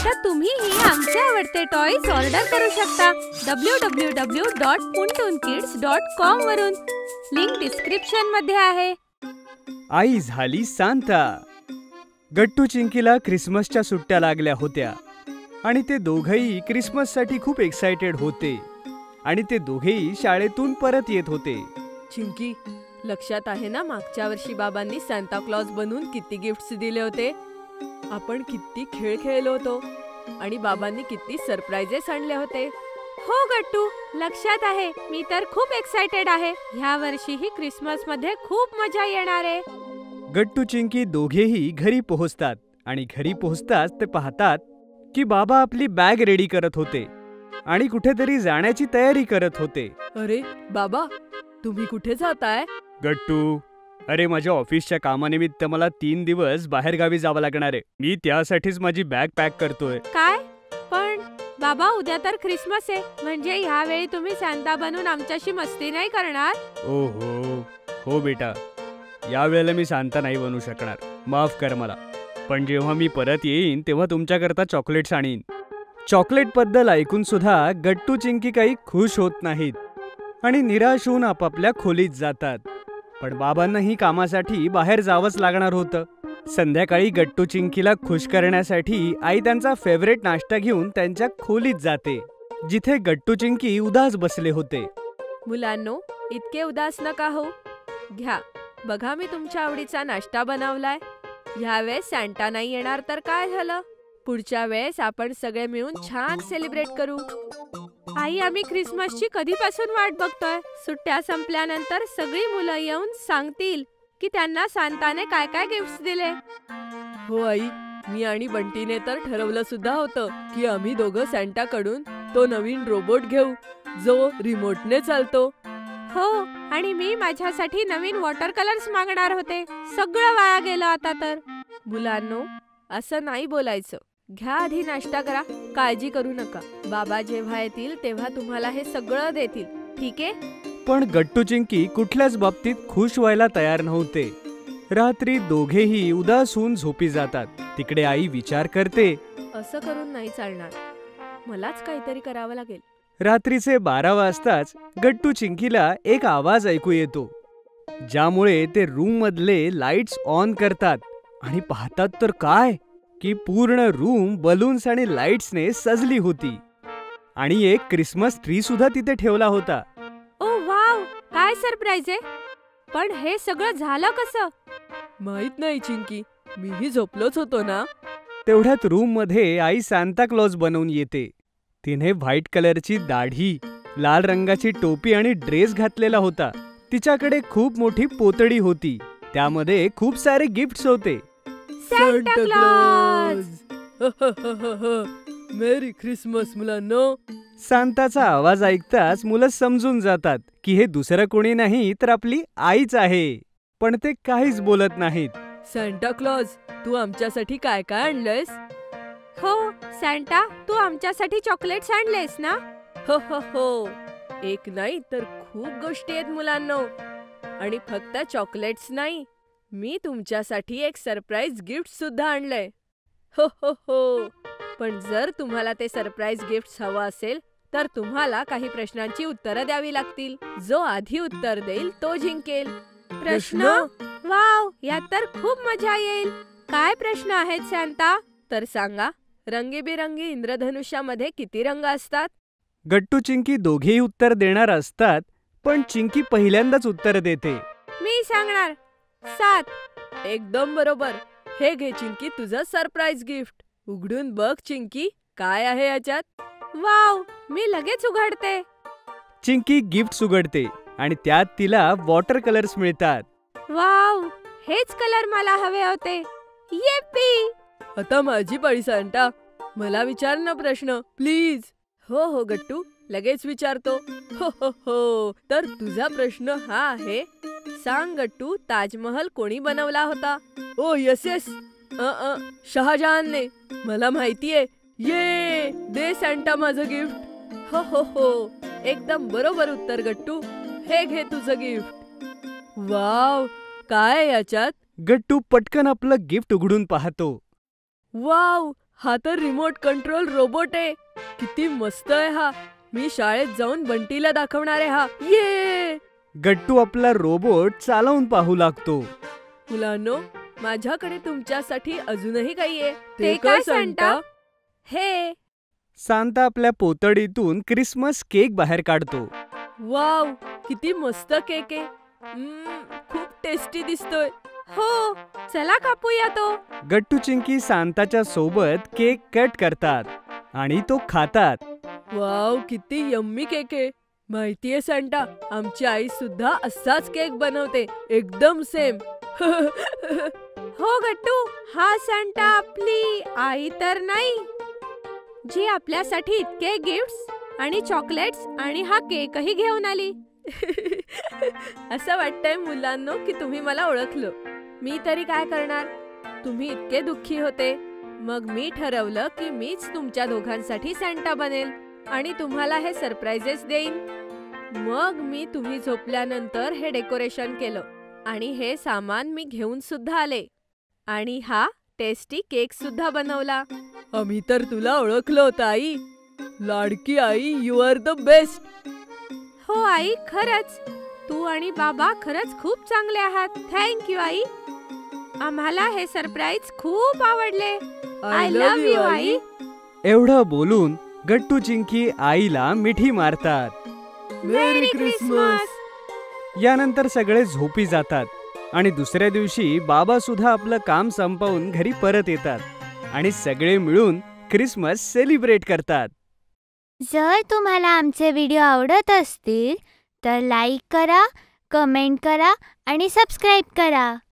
आता तुम्हीही आमचे आवडते टॉयज ऑर्डर करू शकता www.puntoonkids.com वरून. लिंक डिस्क्रिप्शन मध्ये आहे. आई झाली सांता. गट्टू चिंकीला ख्रिसमसच्या सुट्ट्या लागल्या होत्या आणि ते दोघेही ख्रिसमससाठी खूप एक्साइटेड होते आणि ते दोघेही शाळेतून परत येत होते. चिंकी, लक्षात आहे ना मागच्या वर्षी बाबांनी सांता क्लॉज बनवून किती गिफ्ट्स दिले होते? आपण किती खेळ खेळलो होतो आणि बाबांनी किती सरप्राइजेस आणले होते. हो गट्टू, लक्षात आहे. मी तर खूप एक्साइटेड आहे. ह्या वर्षीही ख्रिसमस मध्ये खूप मजा येणार आहे. गट्टू चिंकी दोघेही घरी पोहोचतात आणि घरी पोहोचताच ते पाहतात की बाबा आपली बॅग रेडी करत होते आणि कुठेतरी जाण्याची तयारी करत होते. अरे बाबा, तुम्ही कुठे जाताय? गट्टू, अरे माझ्या ऑफिसच्या कामानिमित्त मला 3 दिवस बाहेर गावी जावं लागणार आहे. मी त्यासाठीच माझी बॅग पॅक करतोय. काय? पण बाबा, उद्या तर ख्रिसमस आहे. म्हणजे ह्यावेळी तुम्ही सांता बनून आमच्याशी मस्ती नाही करणार? ओहो, हो बेटा, या वेळेला मी सांता नाही बनू शकणार. माफ कर मला. पण जेव्हा मी परत येईन तेव्हा तुमच्याकरता चॉकलेट्स आणीन. चॉकलेट बद्दल ऐकून सुद्धा गट्टू चिंकी काही खुश होत नाहीत आणि निराश होऊन आपापल्या खोलीत जातात. पण बाबांनाही कामासाठी बाहेर जावंच लागणार होतं. संध्याकाळी गट्टू चिंकीला खुश करण्यासाठी आई त्यांचा फेवरेट नाश्ता घेऊन त्यांच्या खोलीत जाते, जिथे गट्टू चिंकी उदास बसले होते. मुलांनो, इतके उदास नका हो. घ्या, बघा मी तुमच्या आवडीचा नाश्ता बनवलाय. ह्यावेळेस सांता नाही येणार तर काय झालं? पुढच्या वेळेस आपण सगळे मिळून छान सेलिब्रेट करू. आई, आम्ही ख्रिसमसची कधीपासून वाट बघतोय. सुट्ट्या संपल्यानंतर सगळी मुलं येऊन सांगतील की त्यांना सांताने काय काय गिफ्ट्स दिले. हो आई, मी आणि बंटीने तर ठरवलं सुद्धा होतं की आम्ही दोघं सांताकडून तो नवीन रोबोट घेऊ जो रिमोटने चालतो. हो, आणि मी माझ्यासाठी नवीन वॉटर कलर्स मागणार होते. सगळं वाया गेलं आता तर. मुलांनो, असं नाही बोलायचं. घ्या, आधी नाश्ता करा. काळजी करू नका. बाबा जेव्हा येतील तेव्हा तुम्हाला हे सगळं देतील, ठीक आहे? पण गट्टू चिंकी कुठल्याच बाबतीत खुश व्हायला तयार नव्हते. रात्री दोघेही उदास होऊन झोपी जातात. तिकडे आई विचार करते, असं करून नाही चालणार. मलाच काहीतरी करावं लागेल. रात्रीचे 12 वाजताच गट्टू चिंकीला एक आवाज ऐकू येतो, ज्यामुळे ते रूम मधले लाईट्स ऑन करतात आणि पाहतात तर काय की पूर्ण रूम बलून्स आणि लाईट्सने सजली होती आणि एक क्रिसमस ट्री सुद्धा तिथे ठेवला होता. ओ वाव, काय सरप्राईज आहे. पण हे सगळं झालं कसं? माहित नाही चिंकी, मीही झोपलोच होतो ना. तेवढ्यात रूम मध्ये आई सांता क्लॉज बनवून येते. तिने व्हाईट कलरची दाढी, लाल रंगाची टोपी आणि ड्रेस घातलेला होता. तिच्याकडे खूप मोठी पोतडी होती, त्यामध्ये खूप सारे गिफ्ट्स होते. Santa Claus! मेरी ख्रिसमस मुलांनो. सांताचा आवाज ऐकताच मुलं समजून जातात की हे दुसरं कोणी नाही तर आपली आईच आहे. पण ते काहीच बोलत नाहीत. सांता क्लॉज, तू आमच्यासाठी काय काय आणलंयस? हो सांता, तू आमच्यासाठी चॉकलेट्स आणलेस ना? हो हो हो, एक नाही तर खूप गोष्टी आहेत मुलांनो. आणि फक्त चॉकलेट्स नाही, मी तुमच्यासाठी एक सरप्राईज गिफ्ट सुद्धा आणलंय. हो हो हो. पण जर तुम्हाला ते सरप्राईज गिफ्ट हवं असेल तर तुम्हाला काही प्रश्नांची उत्तरं द्यावी लागतील. जो आधी उत्तर देईल तो जिंकेल. प्रश्न? वाव, यात तर खूप मजा येईल. काय प्रश्न आहेत सांता? तर सांगा, रंगीबेरंगी इंद्रधनुष्यामध्ये किती रंग असतात? गट्टू चिंकी दोघेही उत्तर देणार असतात, पण चिंकी पहिल्यांदाच उत्तर देते. मी सांगणार, 7. एकदम बरोबर. हे घे चिंकी तुझं सरप्राईज गिफ्ट. उघडून बघ चिंकी, काय आहे याच्यात? वाव, मी लगेच उघडते. चिंकी गिफ्ट उघडते आणि त्यात तिला वॉटर कलर्स मिळतात. वाव, हेच कलर मला हवे होते. येप्पी! आता माझी पाळी सांता. मला विचार ना प्रश्न, प्लीज. हो हो गट्टू, लगेच विचारतो. हो हो हो. तर तुझा प्रश्न हा आहे, सांग गट्टू, ताजमहल कोणी बनवला होता? ओ यस यस, शहाजहानने. मला माहितीये. ये, दे सांता माझं गिफ्ट. हो हो हो, एकदम बरोबर उत्तर गट्टू. हे घे तुझं गिफ्ट. वाव, काय याच्यात? गट्टू पटकन आपलं गिफ्ट उघडून पाहतो. वाव, हा तर रिमोट कंट्रोल रोबोट आहे. किती मस्त आहे हा. मी शाळेत जाऊन बंटीला दाखवणार आहे हा. ये. गट्टू आपला रोबोट चालवून पाहू लागतो. मुलांनो, माझ्याकडे तुमच्यासाठी अजूनही काही आहे. ते काय सांता? हे सांता आपल्या पोतडीतून क्रिसमस केक बाहेर काढतो. वाव, किती मस्त केक आहे. खूप टेस्टी दिसतोय. हो, चला कापूया तो. गट्टू चिंकी सांताच्या सोबत केक कट करतात आणि तो खातात. वाव, किती यम्मी केक आहे. माहितीये सांता, आमची आई सुद्धा असाच केक बनवते, एकदम सेम. हो गट्टू, हा सांता आपली आई तर नाही, जी आपल्यासाठी इतके गिफ्ट्स आणि चॉकलेट्स आणि हा केकही घेऊन आली. असं वाटतंय मुलांनो की तुम्ही मला ओळखलं. मी तरी काय करणार, तुम्ही इतके दुःखी होते. मग मी ठरवलं की मीच तुमच्या दोघांसाठी सांता बनेल आणि तुम्हाला हे सरप्राइजेस देईन. मग मी तुम्ही झोपल्यानंतर हे डेकोरेशन केलं आणि हे सामान मी घेऊन सुद्धा आले आणि हा टेस्टी केक सुद्धा बनवला. आम्ही तर तुला ओळखलं होतं आई. लाडकी आई, यू आर द बेस्ट. हो आई, खरंच तू आणि बाबा खरंच खूप चांगले आहात. थँक्यू आई. आम्हाला हे सरप्राईज खूप आवडले. आय लव्ह यू आई. एवढं बोलून गट्टू चिंकी आईला मिठी मारतात. मेरी क्रिसमस. यानंतर सगळे झोपी जातात आणि दुसऱ्या दिवशी बाबा सुद्धा आपलं काम संपवून घरी परत येतात आणि सगळे मिळून क्रिसमस सेलिब्रेट करतात. जर तुम्हाला आमचे व्हिडिओ आवडत असतील तर लाईक करा, कमेंट करा आणि सबस्क्राईब करा.